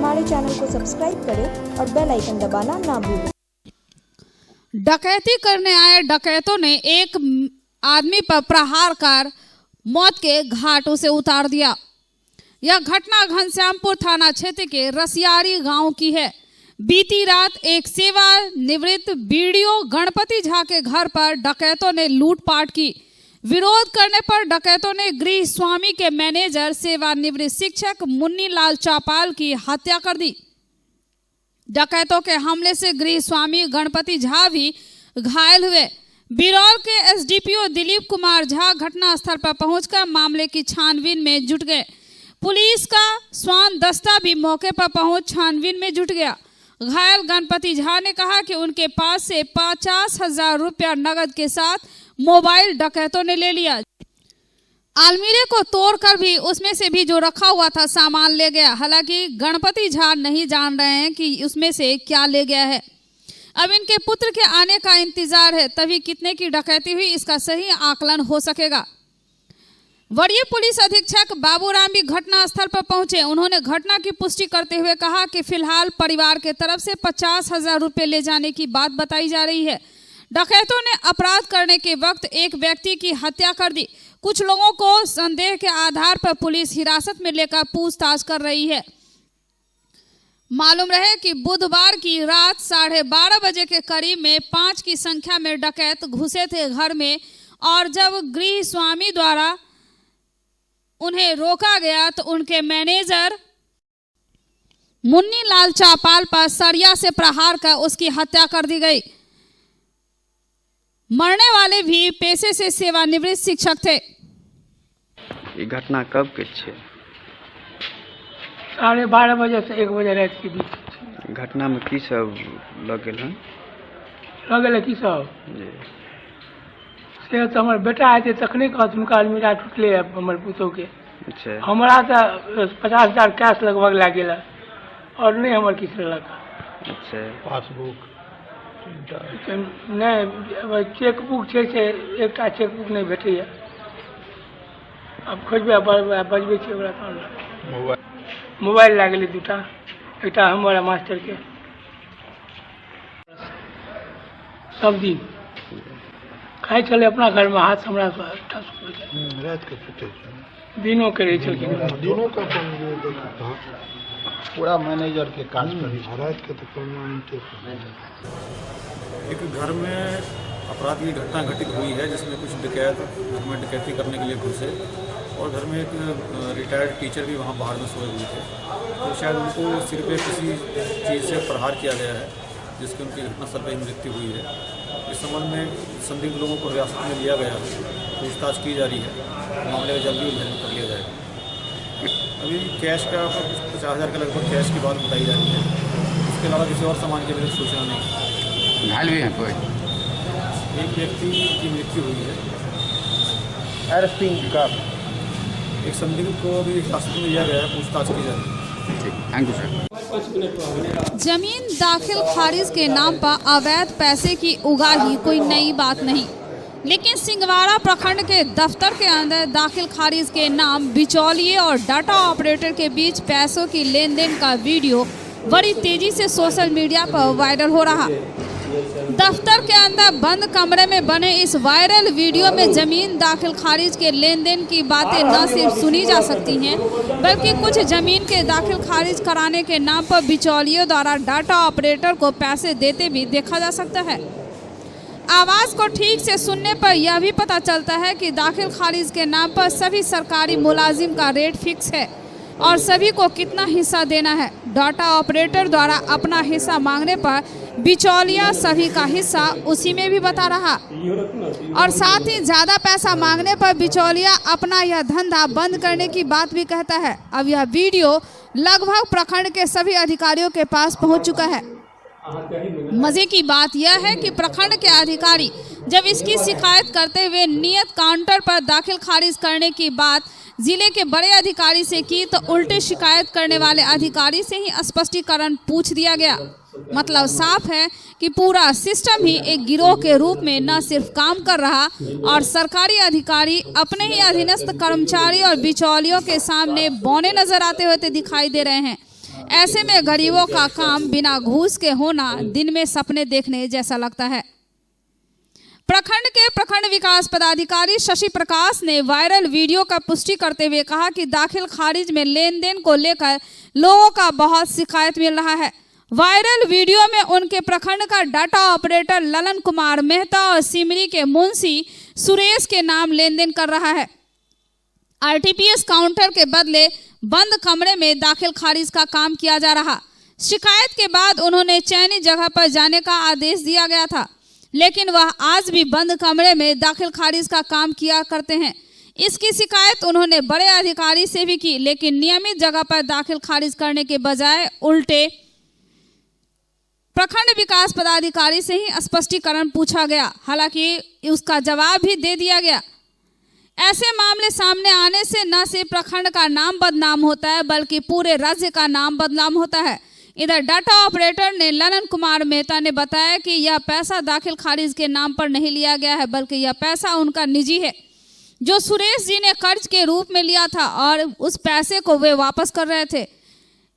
हमारे चैनल को सब्सक्राइब करें और बेल आइकन दबाना ना भूलें। डकैती करने आए डकैतों ने एक आदमी पर प्रहार कर मौत के घाट उसे उतार दिया। यह घटना घनश्यामपुर थाना क्षेत्र के रसियारी गांव की है। बीती रात एक सेवानिवृत्त बीडीओ गणपति झा के घर पर डकैतों ने लूटपाट की। विरोध करने पर डकैतों ने गृह स्वामी के मैनेजर सेवानिवृत्त शिक्षक मुन्नी लाल चौपाल की हत्या कर दी। डकैतों के हमले से गृह स्वामी गणपति झा भी घायल हुए। बिरौल के एसडीपीओ दिलीप कुमार झा घटनास्थल पर पहुंचकर मामले की छानबीन में जुट गए। पुलिस का स्वान दस्ता भी मौके पर पहुंच छानबीन में जुट गया। घायल गणपति झा ने कहा कि उनके पास से 50,000 रुपया नगद के साथ मोबाइल डकैतों ने ले लिया। अलमीरे को तोड़कर भी उसमें से भी जो रखा हुआ था सामान ले गया। हालांकि गणपति झा नहीं जान रहे हैं कि उसमें से क्या ले गया है। अब इनके पुत्र के आने का इंतजार है, तभी कितने की डकैती हुई इसका सही आकलन हो सकेगा। वरीय पुलिस अधीक्षक बाबूराम भी घटनास्थल पर पहुंचे। उन्होंने घटना की पुष्टि करते हुए कहा कि फिलहाल परिवार के तरफ से 50,000 रुपये ले जाने की बात बताई जा रही है। डकैतों ने अपराध करने के वक्त एक व्यक्ति की हत्या कर दी। कुछ लोगों को संदेह के आधार पर पुलिस हिरासत में लेकर पूछताछ कर रही है। मालूम रहे कि बुधवार की रात 12:30 बजे के करीब में 5 की संख्या में डकैत घुसे थे घर में, और जब गृह स्वामी द्वारा उन्हें रोका गया तो उनके मैनेजर मुन्नी लाल चौपाल पर सरिया से प्रहार कर उसकी हत्या कर दी गई। मरने वाले भी पेशे से सेवानिवृत्त शिक्षक थे। ये घटना कब के छे? 12:30 बजे से 1 बजे रात के बीच। घटना में की सब लगल है? लगल की सब जी से तो हमारे बेटा आए थे तखने कहत उनका अलमीरा टूटले है हमारे पुतों के। अच्छा, हमारा तो 50,000 कैश लगभग लग गया और नहीं हमारे किसी लगा। अच्छा, पासबुक नहीं, चेकबुक छे से एक चेकबुक नहीं भेटे। अब खोजबे बजबे मोबाइल लग गए 2टा, एक हमारा मास्टर के सब दिन खाए चले अपना घर में हाथ हमरा रात के दिनों के रहे चलके दिनों का पूरा मैनेजर के काज पर रात के तो एक घर में अपराध की घटना घटित हुई है जिसमें कुछ डकैत घर में डकैती करने के लिए घुसे और घर में एक रिटायर्ड टीचर भी वहाँ बाहर में सोए हुए थे। तो शायद उनको सिर पे किसी चीज़ से प्रहार किया गया है जिसकी उनकी घटनास्थल पर मृत्यु हुई है। इस संबंध में संदिग्ध लोगों को हिरासत में लिया गया है, पूछताछ की जा रही है, मामले में जल्दी उल्लंघन कर लिया जाएगा। अभी कैश का 50,000 का लगभग कैश की बात बताई जा रही है। इसके अलावा किसी और सामान के लिए सूचना नहीं। घायल भी हैं कोई? एक व्यक्ति की मृत्यु हुई है। अरेस्टिंग का एक संदिग्ध को अभी हिरासत में लिया गया है, पूछताछ की जा रही है। ठीक, थैंक यू सर। जमीन दाखिल खारिज के नाम पर अवैध पैसे की उगाही कोई नई बात नहीं, लेकिन सिंगवाड़ा प्रखंड के दफ्तर के अंदर दाखिल खारिज के नाम बिचौलिए और डाटा ऑपरेटर के बीच पैसों की लेन देन का वीडियो बड़ी तेजी से सोशल मीडिया पर वायरल हो रहा। दफ्तर के अंदर बंद कमरे में बने इस वायरल वीडियो में जमीन दाखिल खारिज के लेन देन की बातें न सिर्फ सुनी जा सकती हैं, बल्कि कुछ जमीन के दाखिल खारिज कराने के नाम पर बिचौलियों द्वारा डाटा ऑपरेटर को पैसे देते भी देखा जा सकता है। आवाज़ को ठीक से सुनने पर यह भी पता चलता है कि दाखिल खारिज के नाम पर सभी सरकारी मुलाजिम का रेट फिक्स है और सभी को कितना हिस्सा देना है। डाटा ऑपरेटर द्वारा अपना हिस्सा मांगने पर बिचौलिया सभी का हिस्सा उसी में भी बता रहा, और साथ ही ज़्यादा पैसा मांगने पर बिचौलिया अपना यह धंधा बंद करने की बात भी कहता है। अब यह वीडियो लगभग प्रखंड के सभी अधिकारियों के पास पहुंच चुका है। मजे की बात यह है कि प्रखंड के अधिकारी जब इसकी शिकायत करते हुए नियत काउंटर पर दाखिल खारिज करने की बात जिले के बड़े अधिकारी से की तो उल्टे शिकायत करने वाले अधिकारी से ही स्पष्टीकरण पूछ दिया गया। मतलब साफ है कि पूरा सिस्टम ही एक गिरोह के रूप में न सिर्फ काम कर रहा और सरकारी अधिकारी अपने ही अधीनस्थ कर्मचारी और बिचौलियों के सामने बौने नजर आते हुए दिखाई दे रहे हैं। ऐसे में गरीबों का काम बिना घूस के होना दिन में सपने देखने जैसा लगता है। प्रखंड के प्रखंड विकास पदाधिकारी शशि प्रकाश ने वायरल वीडियो का पुष्टि करते हुए कहा कि दाखिल खारिज में लेन देन को लेकर लोगों का बहुत शिकायत मिल रहा है। वायरल वीडियो में उनके प्रखंड का डाटा ऑपरेटर ललन कुमार मेहता और सिमरी के मुंशी सुरेश के नाम लेन देन कर रहा है। आरटीपीएस काउंटर के बदले बंद कमरे में दाखिल खारिज का काम किया जा रहा। शिकायत के बाद उन्होंने चयनित जगह पर जाने का आदेश दिया गया था, लेकिन वह आज भी बंद कमरे में दाखिल खारिज का काम किया करते हैं। इसकी शिकायत उन्होंने बड़े अधिकारी से भी की, लेकिन नियमित जगह पर दाखिल खारिज करने के बजाय उल्टे प्रखंड विकास पदाधिकारी से ही स्पष्टीकरण पूछा गया, हालांकि उसका जवाब भी दे दिया गया। ऐसे मामले सामने आने से न सिर्फ प्रखंड का नाम बदनाम होता है, बल्कि पूरे राज्य का नाम बदनाम होता है। इधर डाटा ऑपरेटर ने ललन कुमार मेहता ने बताया कि यह पैसा दाखिल खारिज के नाम पर नहीं लिया गया है, बल्कि यह पैसा उनका निजी है, जो सुरेश जी ने कर्ज के रूप में लिया था और उस पैसे को वे वापस कर रहे थे।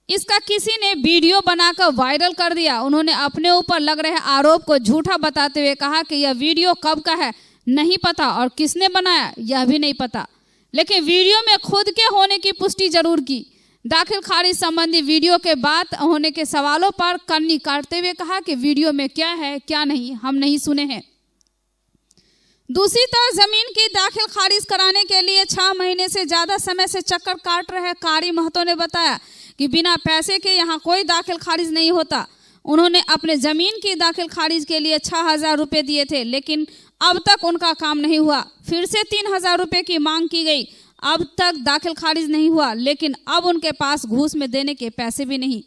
इसका किसी ने वीडियो बनाकर वायरल कर दिया। उन्होंने अपने ऊपर लग रहे आरोप को झूठा बताते हुए कहा कि यह वीडियो कब का है नहीं पता और किसने बनाया यह भी नहीं पता, लेकिन वीडियो में खुद के होने की पुष्टि जरूर की। दाखिल खारिज संबंधी वीडियो के बाद होने के सवालों पर कन्नी काटते हुए कहा कि वीडियो में क्या है क्या नहीं हम नहीं सुने हैं। दूसरी तरफ जमीन की दाखिल खारिज कराने के लिए 6 महीने से ज्यादा समय से चक्कर काट रहे कारी महतो ने बताया कि बिना पैसे के यहाँ कोई दाखिल खारिज नहीं होता। उन्होंने अपने जमीन की दाखिल खारिज के लिए 6,000 रुपये दिए थे, लेकिन अब तक उनका काम नहीं हुआ। फिर से 3,000 रुपये की मांग की गई, अब तक दाखिल खारिज नहीं हुआ, लेकिन अब उनके पास घूस में देने के पैसे भी नहीं।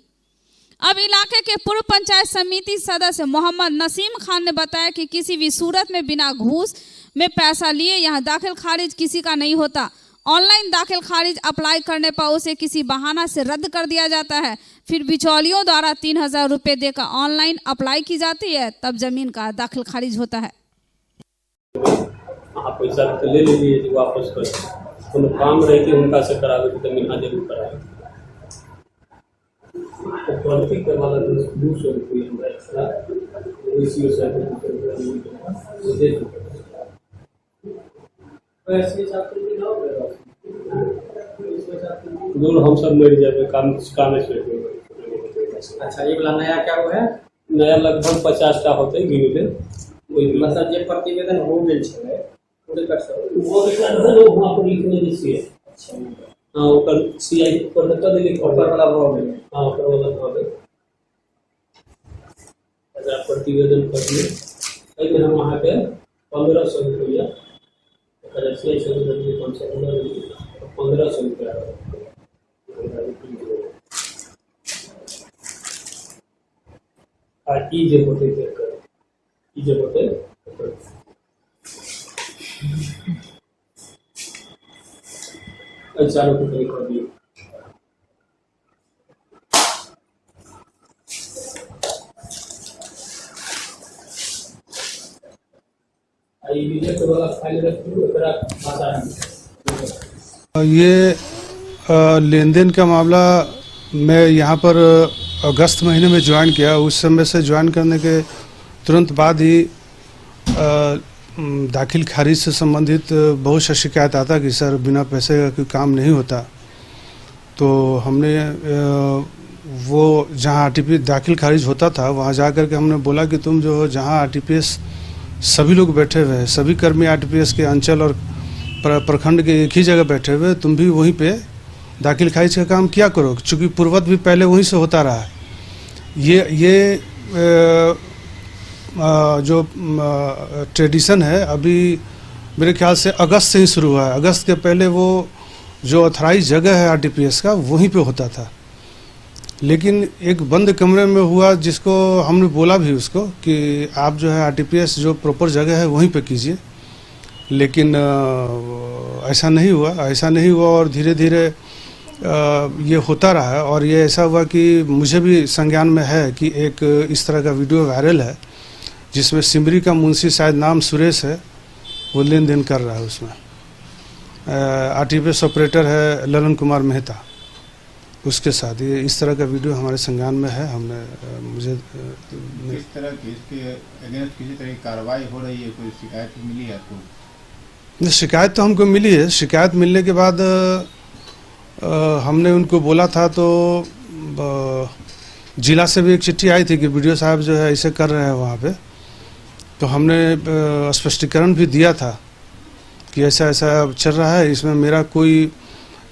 अब इलाके के पूर्व पंचायत समिति सदस्य मोहम्मद नसीम खान ने बताया कि किसी भी सूरत में बिना घूस में पैसा लिए यहाँ दाखिल खारिज किसी का नहीं होता। ऑनलाइन दाखिल खारिज अप्लाई करने पर उसे किसी बहाना से रद्द कर दिया जाता है, फिर बिचौलियों द्वारा 3,000 रुपये देकर ऑनलाइन अप्लाई की जाती है, तब जमीन का दाखिल खारिज होता है। आप पैसा ले लीजिए वापस कर, कोनो काम रहे कि उनका से करावे तो जमीन जरूर करावे। तो क्वालिटी के वाला 200 रुपये हमरा एक्स्ट्रा रेशियो से दूर हम सब मिल जाए काम से। अच्छा, ये वाला नया क्या वो है? नया लगभग 50 का होते हैं गिनले। मतलब जे प्रतिवेदन हो गेल छै पूरे कर सब वो वहाँ पर लिखने दीजिए। अच्छा, हाँ ओकर सीआई पर बता देंगे ऊपर वाला हो गेल। हाँ ऊपर वाला हो गए। अगर प्रतिवेदन करिए तो हम वहाँ पे 1500 रुपया अगर सीआई से कम से कम 1500 रुपया और ई जे होते कर ई जे होते चालू कर दिए। ये लेन देन का मामला मैं यहाँ पर अगस्त महीने में ज्वाइन किया। उस समय से ज्वाइन करने के तुरंत बाद ही दाखिल खारिज से संबंधित बहुत सा शिकायत आता कि सर बिना पैसे का कोई काम नहीं होता। तो हमने वो जहाँ आरटीपीएस दाखिल खारिज होता था वहाँ जा कर के हमने बोला कि तुम जो जहाँ आरटीपीएस सभी लोग बैठे हुए हैं, सभी कर्मी आरटीपीएस के अंचल और प्रखंड के एक ही जगह बैठे हुए, तुम भी वहीं पे दाखिल खारिज का काम किया करो, चूँकि पूर्वत भी पहले वहीं से होता रहा है। ये जो ट्रेडिशन है अभी मेरे ख्याल से अगस्त से ही शुरू हुआ है। अगस्त के पहले वो जो ऑथराइज जगह है आरटीपीएस का वहीं पे होता था, लेकिन एक बंद कमरे में हुआ, जिसको हमने बोला भी उसको कि आप जो है आरटीपीएस जो प्रॉपर जगह है वहीं पे कीजिए, लेकिन ऐसा नहीं हुआ और धीरे धीरे ये होता रहा। और ये ऐसा हुआ कि मुझे भी संज्ञान में है कि एक इस तरह का वीडियो वायरल है जिसमें सिमरी का मुंशी, शायद नाम सुरेश है, वो लेन देन कर रहा है। उसमें आरटीपीएस ऑपरेटर है ललन कुमार मेहता। उसके साथ ये इस तरह का वीडियो हमारे संज्ञान में है। हमने मुझे इस तरह की इसके अगेंस्ट किसी तरह की कार्रवाई हो रही है, कोई शिकायत मिली है आपको? शिकायत तो हमको मिली है। शिकायत मिलने के बाद हमने उनको बोला था, तो जिला से भी एक चिट्ठी आई थी कि वीडियो साहब जो है ऐसे कर रहे हैं वहाँ पे। तो हमने स्पष्टीकरण भी दिया था कि ऐसा ऐसा चल रहा है, इसमें मेरा कोई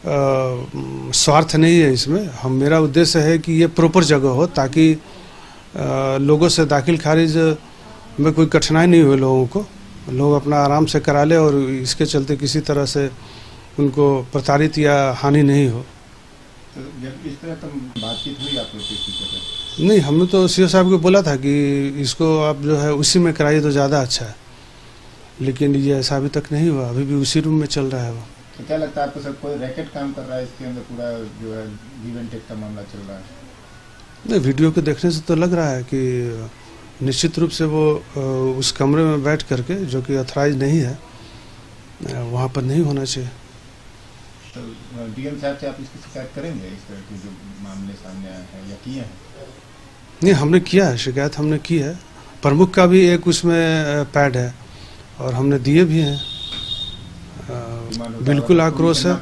स्वार्थ नहीं है। इसमें मेरा उद्देश्य है कि ये प्रॉपर जगह हो, ताकि लोगों से दाखिल खारिज में कोई कठिनाई नहीं हो, लोगों को, लोग अपना आराम से करा ले और इसके चलते किसी तरह से उनको प्रताड़ित या हानि नहीं हो। तो जब इस तरह बातचीत हुई आप लोग की? नहीं, हमने तो सीओ साहब को बोला था कि इसको आप जो है उसी में कराइए तो ज़्यादा अच्छा है, लेकिन ये ऐसा अभी तक नहीं हुआ। अभी भी उसी रूम में चल रहा है वो। तो क्या लगता है आपको, सब कोई रैकेट काम कर रहा है इसके अंदर, पूरा जो है गिव एंड टेक का मामला चल रहा है? नहीं, वीडियो को देखने से तो लग रहा है कि निश्चित रूप से वो उस कमरे में बैठ करके, जो कि ऑथराइज नहीं है, वहाँ पर नहीं होना चाहिए। तो डीएम साहब से आप इसकी शिकायत करेंगे, इस तरह के जो मामले सामने आए हैं या किए हैं? नहीं, हमने किया है, शिकायत हमने की है। प्रमुख का भी एक उसमें पैड है और हमने दिए भी हैं। बिल्कुल आक्रोश है,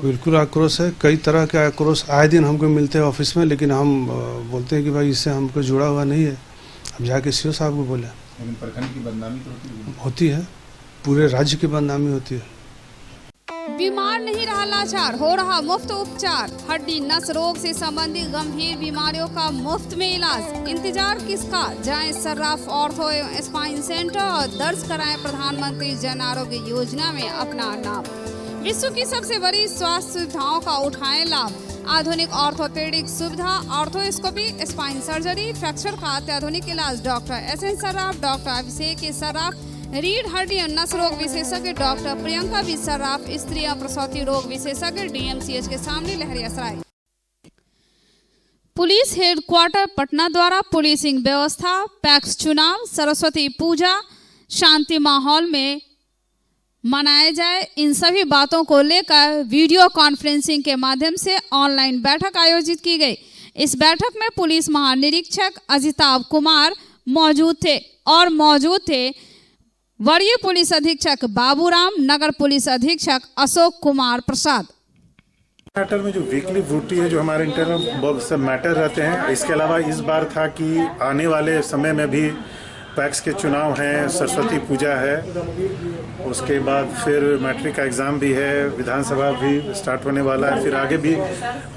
बिल्कुल आक्रोश है। कई तरह के आक्रोश आए दिन हमको मिलते हैं ऑफिस में, लेकिन हम बोलते हैं कि भाई इससे हमको जुड़ा हुआ नहीं है। अब जाके सीओ साहब को बोले। लेकिन प्रखंड की बदनामी तो होती है, पूरे राज्य की बदनामी होती है। बीमार नहीं रहा लाचार, हो रहा मुफ्त उपचार। हड्डी नस रोग से संबंधित गंभीर बीमारियों का मुफ्त में इलाज। इंतजार किसका, जाएं सर्राफ ऑर्थो एवं स्पाइन सेंटर और दर्ज कराएं प्रधानमंत्री जन आरोग्य योजना में अपना नाम। विश्व की सबसे बड़ी स्वास्थ्य सुविधाओं का उठाएं लाभ। आधुनिक ऑर्थोपेडिक सुविधा, ऑर्थोस्कोपी, स्पाइन सर्जरी, फ्रैक्चर का अत्याधुनिक इलाज। Doctor S N Sarraf, doctor Abhishek Sarraf, रीढ़ हड्डी और नस रोग विशेषज्ञ डॉक्टर प्रियंका बी सर्राफ, स्त्री और प्रसूति रोग विशेषज्ञ, डीएमसीएच के सामने लहरियासराय। पुलिस हेडक्वार्टर पटना द्वारा पुलिसिंग व्यवस्था, पैक्स चुनाव, सरस्वती पूजा शांति माहौल में मनाए जाए, इन सभी बातों को लेकर वीडियो कॉन्फ्रेंसिंग के माध्यम से ऑनलाइन बैठक आयोजित की गई। इस बैठक में पुलिस महानिरीक्षक अजिताभ कुमार मौजूद थे और मौजूद थे वरीय पुलिस अधीक्षक बाबूराम, नगर पुलिस अधीक्षक अशोक कुमार प्रसाद। मैटर में जो वीकली ड्यूटी है, जो हमारे इंटरनल बहुत से मैटर रहते हैं। इसके अलावा इस बार था कि आने वाले समय में भी पैक्स के चुनाव हैं, सरस्वती पूजा है, उसके बाद फिर मैट्रिक का एग्ज़ाम भी है, विधानसभा भी स्टार्ट होने वाला है, फिर आगे भी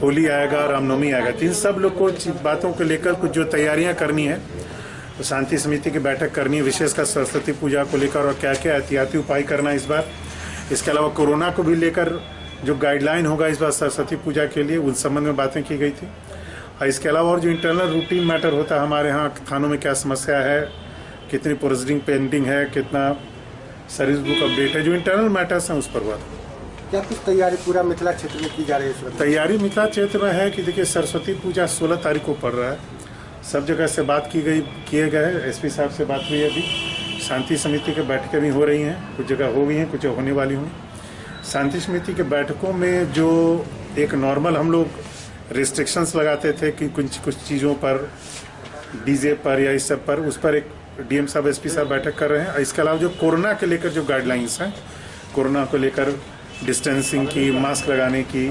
होली आएगा, रामनवमी आएगा। तो इन सब लोग को बातों को लेकर कुछ जो तैयारियां करनी है, तो शांति समिति की बैठक करनी है, विशेषकर सरस्वती पूजा को लेकर, और क्या क्या एहतियाती उपाय करना है इस बार। इसके अलावा कोरोना को भी लेकर जो गाइडलाइन होगा इस बार सरस्वती पूजा के लिए, उस संबंध में बातें की गई थी। और इसके अलावा और जो इंटरनल रूटीन मैटर होता है हमारे यहाँ, थानों में क्या समस्या है, कितनी प्रोसीडिंग पेंडिंग है, कितना सर्विस बुक अपडेट है, जो इंटरनल मैटर्स हैं उस पर हुआ था। क्या कुछ तैयारी पूरा मिथिला क्षेत्र में की जा रही है? तैयारी मिथिला क्षेत्र में है कि देखिए, सरस्वती पूजा 16 तारीख को पड़ रहा है। सब जगह से बात किए गए, एसपी साहब से बात हुई है, अभी शांति समिति की बैठकें भी हो रही हैं, कुछ जगह हो गई हैं, कुछ होने वाली होंगी। शांति समिति के बैठकों में जो एक नॉर्मल हम लोग रिस्ट्रिक्शंस लगाते थे कि कुछ चीज़ों पर, डीजे पर या इस सब पर, उस पर एक डीएम साहब, एसपी साहब बैठक कर रहे हैं। इसके अलावा जो कोरोना के लेकर जो गाइडलाइंस हैं, कोरोना को लेकर डिस्टेंसिंग की, मास्क लगाने की,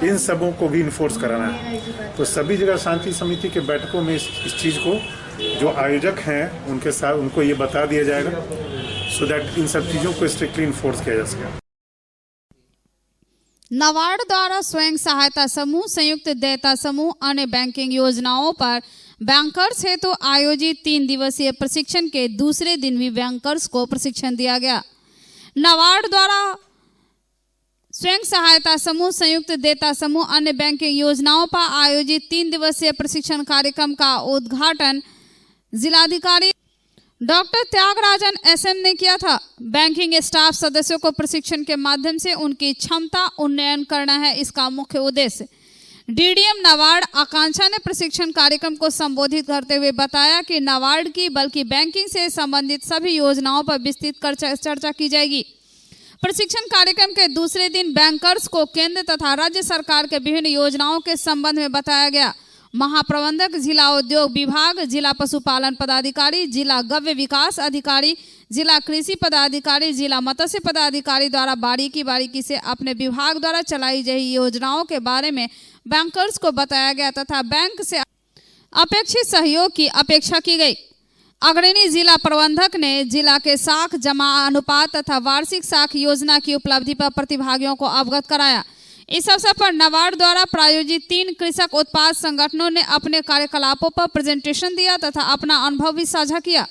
इन सबों को भी इन्फोर्स कराना है। तो सभी जगह शांति समिति के बैठकों में इस चीज़ को जो आयोजक हैं उनके साथ उनको ये बता दिया जाएगा, सो दैट इन सब चीज़ों को स्ट्रिक्टली इन्फोर्स किया जा सके। नाबार्ड द्वारा स्वयं सहायता समूह, संयुक्त देयता समूह, अन्य बैंकिंग योजनाओं पर बैंकर्स हेतु आयोजित 3 दिवसीय प्रशिक्षण के दूसरे दिन भी बैंकर्स को प्रशिक्षण दिया गया। नाबार्ड द्वारा स्वयं सहायता समूह, संयुक्त देयता समूह, अन्य बैंकिंग योजनाओं पर आयोजित 3 दिवसीय प्रशिक्षण कार्यक्रम का उद्घाटन जिलाधिकारी डॉक्टर त्यागराजन एसएम ने किया था। बैंकिंग स्टाफ सदस्यों को प्रशिक्षण के माध्यम से उनकी क्षमता उन्नयन करना है इसका मुख्य उद्देश्य। डीडीएम नाबार्ड आकांक्षा ने प्रशिक्षण कार्यक्रम को संबोधित करते हुए बताया कि नाबार्ड की बल्कि बैंकिंग से संबंधित सभी योजनाओं पर विस्तृत चर्चा की जाएगी। प्रशिक्षण कार्यक्रम के दूसरे दिन बैंकर्स को केंद्र तथा राज्य सरकार के विभिन्न योजनाओं के संबंध में बताया गया। महाप्रबंधक, जिला उद्योग विभाग, जिला पशुपालन पदाधिकारी, जिला गव्य विकास अधिकारी, जिला कृषि पदाधिकारी, जिला मत्स्य पदाधिकारी द्वारा बारीकी से अपने विभाग द्वारा चलाई गई योजनाओं के बारे में बैंकर्स को बताया गया तथा बैंक से अपेक्षित सहयोग की अपेक्षा की गई। अग्रणी जिला प्रबंधक ने जिला के साख जमा अनुपात तथा वार्षिक साख योजना की उपलब्धि पर प्रतिभागियों को अवगत कराया। इस अवसर पर नाबार्ड द्वारा प्रायोजित 3 कृषक उत्पाद संगठनों ने अपने कार्यकलापों पर प्रेजेंटेशन दिया तथा अपना अनुभव भी साझा किया।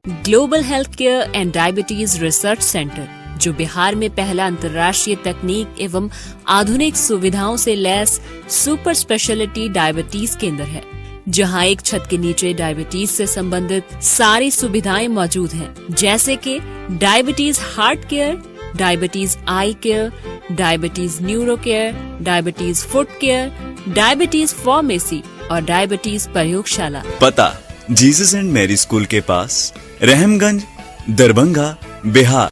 Global health care and diabetes research centre, जो बिहार में पहला अंतर्राष्ट्रीय तकनीक एवं आधुनिक सुविधाओं से लैस सुपर स्पेशलिटी डायबिटीज केंद्र है, जहां एक छत के नीचे डायबिटीज से संबंधित सारी सुविधाएं मौजूद हैं, जैसे कि diabetes heart care, diabetes eye care, diabetes neuro care, diabetes foot care, diabetes pharmacy और डायबिटीज प्रयोगशाला। पता जीसस एंड मैरी स्कूल के पास, रहमगंज, दरभंगा, बिहार।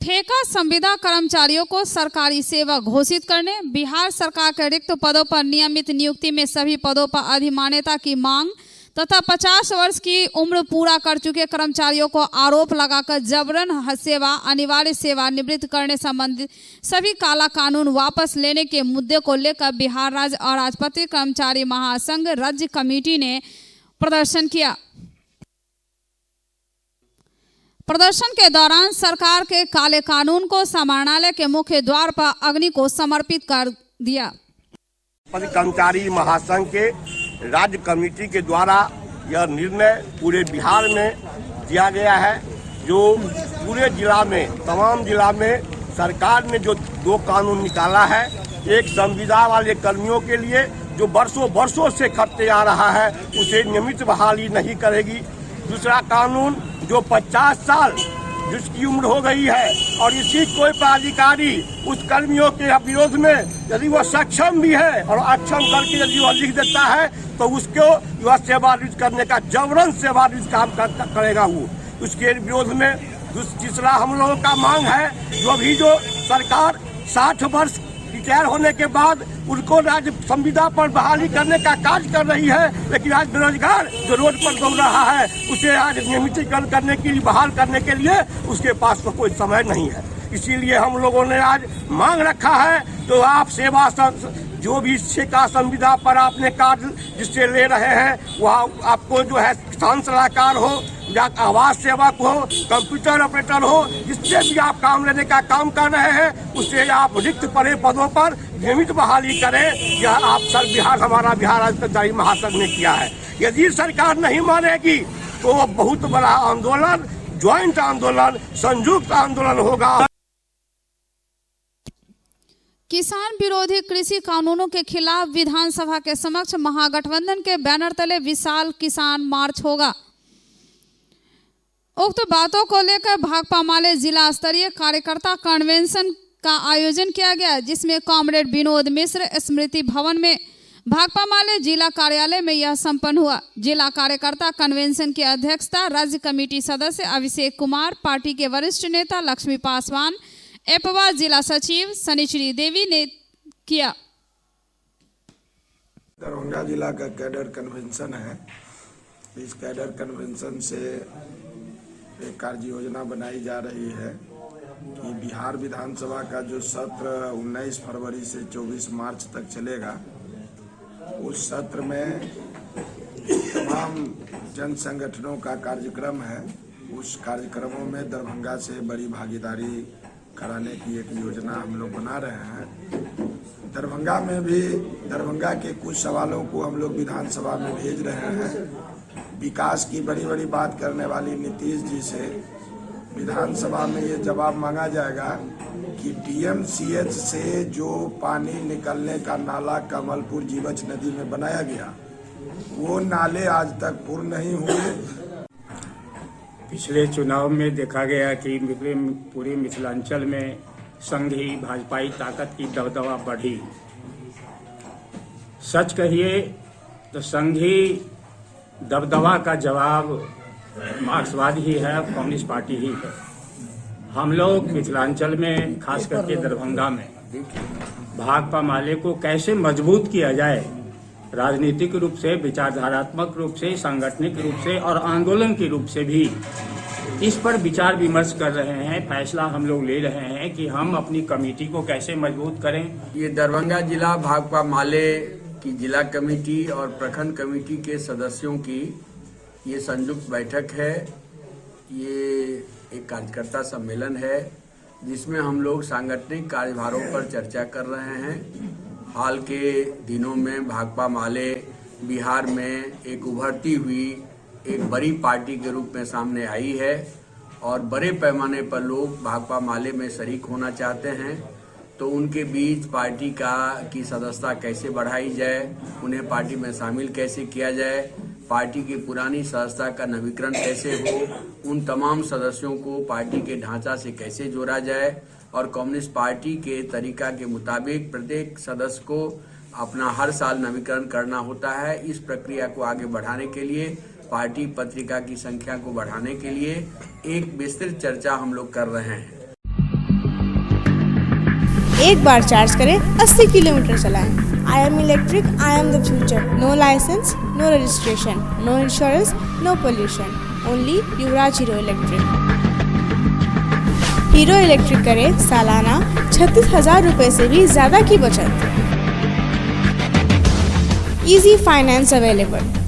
ठेका संविदा कर्मचारियों को सरकारी सेवा घोषित करने, बिहार सरकार के रिक्त पदों पर नियमित नियुक्ति में सभी पदों पर अधिमान्यता की मांग तथा 50 वर्ष की उम्र पूरा कर चुके कर्मचारियों को आरोप लगाकर जबरन सेवा अनिवार्य सेवा निवृत्त करने संबंधित सभी काला कानून वापस लेने के मुद्दे को लेकर बिहार राज्य अराजपत्रित कर्मचारी महासंघ राज्य कमेटी ने प्रदर्शन किया। प्रदर्शन के दौरान सरकार के काले कानून को समाहरणालय के मुख्य द्वार पर अग्नि को समर्पित कर दिया। कर्मचारी महासंघ के राज्य कमेटी के द्वारा यह निर्णय पूरे बिहार में दिया गया है, जो पूरे जिला में, तमाम जिला में सरकार ने जो 2 कानून निकाला है, एक संविदा वाले कर्मियों के लिए जो वर्षों से खटते आ रहा है उसे नियमित बहाली नहीं करेगी। दूसरा कानून जो 50 साल जिसकी उम्र हो गई है और इसी कोई पदाधिकारी उस कर्मियों के विरोध में यदि वो सक्षम भी है और अक्षम करके यदि वह लिख देता है तो उसको वह सेवानिवृत्त करने का जबरन सेवानिवृत्त काम करेगा वो। उसके विरोध में तीसरा हम लोगों का मांग है, जो सरकार 60 वर्ष रिटायर होने के बाद उनको राज्य संविदा पर बहाली करने का कार्य कर रही है, लेकिन आज बेरोजगार जो रोड पर दौड़ रहा है उसे आज नियमितीकरण करने के लिए, बहाल करने के लिए उसके पास तो कोई समय नहीं है। इसीलिए हम लोगों ने आज मांग रखा है, तो आप सेवा जो भी शिक्षा संविदा पर आपने कार्य जिससे ले रहे हैं वह आपको जो है किसान सलाहकार हो या आवास सेवक हो, कंप्यूटर ऑपरेटर हो, जिससे भी आप काम लेने का काम कर रहे हैं उससे आप रिक्त पड़े पदों पर नियमित बहाली करें। यह आप हमारा बिहार राज्य कर्मचारी महासंघ ने किया है। यदि सरकार नहीं मानेगी तो बहुत बड़ा आंदोलन, ज्वाइंट आंदोलन, संयुक्त आंदोलन होगा। किसान विरोधी कृषि कानूनों के खिलाफ विधानसभा के समक्ष महागठबंधन के बैनर तले विशाल किसान मार्च होगा। उक्त बातों को लेकर भाकपा माले जिला स्तरीय कार्यकर्ता कन्वेंशन का आयोजन किया गया, जिसमें कॉमरेड विनोद मिश्र स्मृति भवन में भाकपा माले जिला कार्यालय में यह संपन्न हुआ। जिला कार्यकर्ता कन्वेंशन की अध्यक्षता राज्य कमेटी सदस्य अभिषेक कुमार, पार्टी के वरिष्ठ नेता लक्ष्मी पासवान, एपवा जिला सचिव शनिश्री देवी ने किया। दरभंगा जिला का कैडर कन्वेंशन है। इस कैडर कन्वेंशन से एक कार्य योजना बनाई जा रही है कि बिहार विधानसभा का जो सत्र 19 फरवरी से 24 मार्च तक चलेगा, उस सत्र में तमाम जन संगठनों का कार्यक्रम है। उस कार्यक्रमों में दरभंगा से बड़ी भागीदारी कराने की एक योजना हम लोग बना रहे हैं। दरभंगा में भी दरभंगा के कुछ सवालों को हम लोग विधानसभा में भेज रहे हैं। विकास की बड़ी बड़ी बात करने वाली नीतीश जी से विधानसभा में ये जवाब मांगा जाएगा कि डीएमसीएच से जो पानी निकलने का नाला कमलपुर जीवछ नदी में बनाया गया, वो नाले आज तक पूर्ण नहीं हुए। पिछले चुनाव में देखा गया कि पूरे मिथिलांचल में संघी भाजपाई ताकत की दबदबा बढ़ी। सच कहिए तो संघी दबदबा का जवाब मार्क्सवाद ही है, कम्युनिस्ट पार्टी ही है। हम लोग मिथिलांचल में, खास करके दरभंगा में, भाकपा माले को कैसे मजबूत किया जाए, राजनीतिक रूप से, विचारधारात्मक रूप से, सांगठनिक रूप से और आंदोलन के रूप से भी इस पर विचार विमर्श कर रहे हैं। फैसला हम लोग ले रहे हैं कि हम अपनी कमेटी को कैसे मजबूत करें। ये दरभंगा जिला भाकपा माले की जिला कमेटी और प्रखंड कमेटी के सदस्यों की ये संयुक्त बैठक है। ये एक कार्यकर्ता सम्मेलन है जिसमें हम लोग सांगठनिक कार्यभारों पर चर्चा कर रहे हैं। हाल के दिनों में भाकपा माले बिहार में एक उभरती हुई एक बड़ी पार्टी के रूप में सामने आई है और बड़े पैमाने पर लोग भाकपा माले में शरीक होना चाहते हैं। तो उनके बीच पार्टी की सदस्यता कैसे बढ़ाई जाए, उन्हें पार्टी में शामिल कैसे किया जाए, पार्टी की पुरानी सदस्यता का नवीकरण कैसे हो, उन तमाम सदस्यों को पार्टी के ढांचा से कैसे जोड़ा जाए और कम्युनिस्ट पार्टी के तरीका के मुताबिक प्रत्येक सदस्य को अपना हर साल नवीकरण करना होता है। इस प्रक्रिया को आगे बढ़ाने के लिए, पार्टी पत्रिका की संख्या को बढ़ाने के लिए एक विस्तृत चर्चा हम लोग कर रहे हैं। एक बार चार्ज करें, 80 किलोमीटर चलाएं। I am electric, I am the future. No licence, no registration, no insurance, no pollution. Only Yuvraj Hero Electric. Hero Electric करें सालाना 36,000 रुपए से भी ज्यादा की बचत। Easy finance available.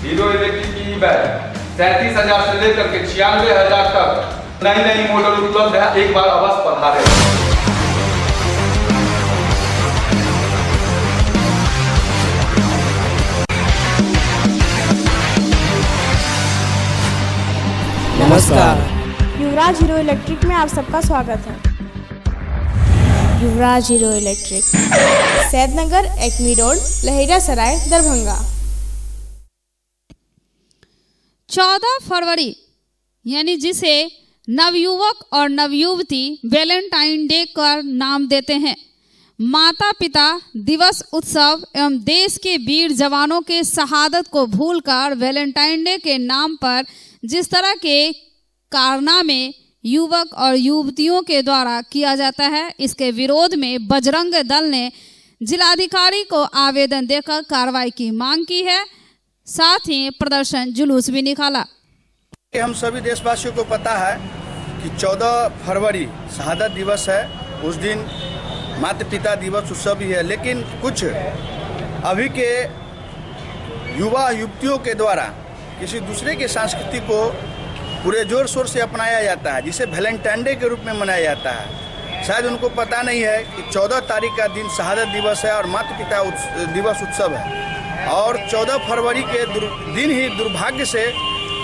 Hero Electric की बैग 37,000 से लेकर के 96,000 तक नई नई मॉडल उपलब्ध है। एक बार अवश्य पधारें। नमस्कार, युवराज हीरो इलेक्ट्रिक में आप सबका स्वागत है। Yuvraj Hero Electric, Saidnagar, Acme Road, Laheriasarai, Darbhanga. 14 फरवरी यानी जिसे नवयुवक और नवयुवती वैलेंटाइन डे का नाम देते हैं, माता पिता दिवस उत्सव एवं देश के वीर जवानों के शहादत को भूलकर वैलेंटाइन डे के नाम पर जिस तरह के कारनामे युवक और युवतियों के द्वारा किया जाता है, इसके विरोध में बजरंग दल ने जिलाधिकारी को आवेदन देकर कार्रवाई की मांग की है। साथ ही प्रदर्शन जुलूस भी निकाला। हम सभी देशवासियों को पता है कि 14 फरवरी शहादत दिवस है। उस दिन माता पिता दिवस उत्सव भी है, लेकिन कुछ अभी के युवा युवतियों के द्वारा किसी दूसरे के संस्कृति को पूरे जोर शोर से अपनाया जाता है, जिसे वैलेंटाइन डे के रूप में मनाया जाता है। शायद उनको पता नहीं है कि 14 तारीख का दिन शहादत दिवस है और माता पिता दिवस उत्सव है। और 14 फरवरी के दिन ही दुर्भाग्य से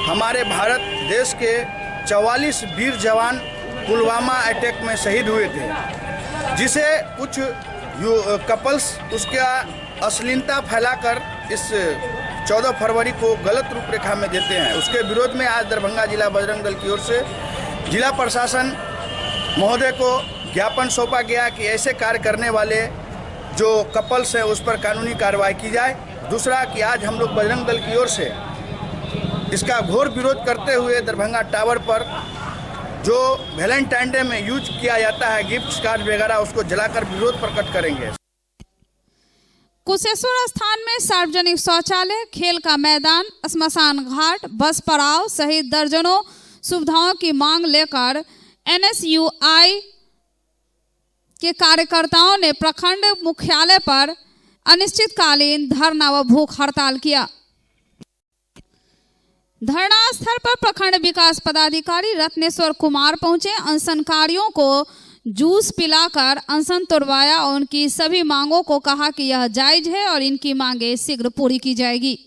हमारे भारत देश के 44 वीर जवान पुलवामा अटैक में शहीद हुए थे, जिसे कुछ कपल्स उसका अश्लीलता फैलाकर इस 14 फरवरी को गलत रूपरेखा में देते हैं। उसके विरोध में आज दरभंगा जिला बजरंग दल की ओर से जिला प्रशासन महोदय को ज्ञापन सौंपा गया कि ऐसे कार्य करने वाले जो कपल्स हैं उस पर कानूनी कार्रवाई की जाए। दूसरा कि आज हम लोग बजरंग दल की ओर से इसका घोर विरोध करते हुए दरभंगा टावर पर जो वैलेंटाइन डे में यूज किया जाता है गिफ्ट कार्ड वगैरह, उसको जलाकर विरोध प्रकट करेंगे। कुशेश्वर स्थान में सार्वजनिक शौचालय, खेल का मैदान, श्मशान घाट, बस पड़ाव सहित दर्जनों सुविधाओं की मांग लेकर NSUI के कार्यकर्ताओं ने प्रखंड मुख्यालय पर अनिश्चितकालीन धरना व भूख हड़ताल किया। धरना स्थल पर प्रखंड विकास पदाधिकारी रत्नेश्वर कुमार पहुंचे, अनशनकारियों को जूस पिलाकर अनशन तोड़वाया और उनकी सभी मांगों को कहा कि यह जायज है और इनकी मांगे शीघ्र पूरी की जाएगी।